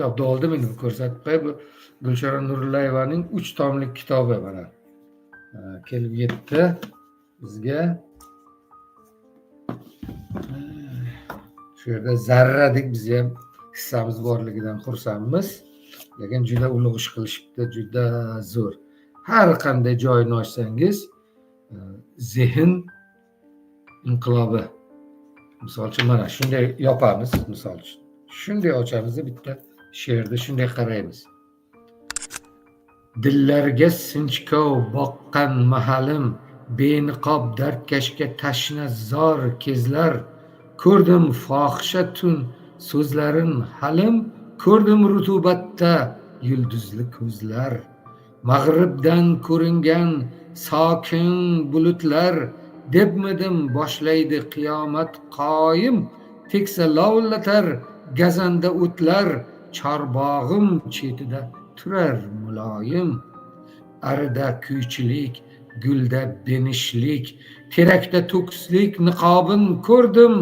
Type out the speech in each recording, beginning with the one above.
kitobda oldim endi ko'rsatib qo'yay. Bu Gulchehra Nurillayevaning 3 tomlik kitobi mana. Kelib yetdi bizga. Shu yerda zarradek biz ham hissamiz borligidan xursandmiz. Lekin juda ulug' ish qilishibdi, juda zo'r. Har qanday joyini ochsangiz, zehn inqilobi. Misol uchun mana shunday yopamiz, misol uchun. Shunday ochamiz, bitta she'rda shunday qaraymiz. Dillarga sinchkov boqqan mahalim, beniqob dardkashga tashna zor kezlar, ko'rdim fohisha tun so'zlarin halim, ko'rdim rutubatda yulduzli ko'zlar. Mag'ribdan ko'ringan sokin bulutlar, debmidim boshlaydi qiyomat qoyim, teksa lovullatar gazanda o'tlar, chorbog'im chetida turar muloyim. Arida kuychilik, gulda benishlik, terakda to'kislik niqobin ko'rdim,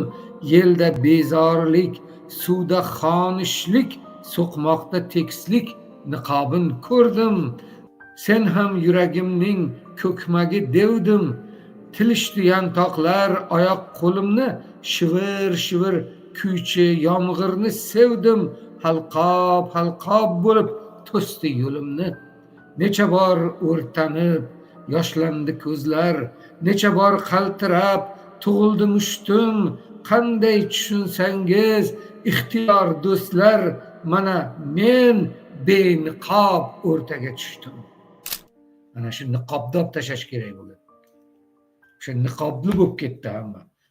yelda bezorlik, suvda xonishlik, so'qmoqda tekislik niqobin ko'rdim. Sen ham yuragimning ko'kmagi devdim, tilishdi yantoqlar oyoq qo'limni, shivir shivir kuychi yomg'irni sevdim, halqob halqob bo'lib to'sdi yo'limni. Necha bor o'rtanib yoshlandi ko'zlar, necha bor qaltirab tug'ildi mushtum, qanday tushunsangiz ixtiyor do'stlar, mana men beniqob o'rtaga tushdim. Mana shu niqobni olib tashlash kerak bo'ladi. O'sha niqobli bo'lib ketdi hamma.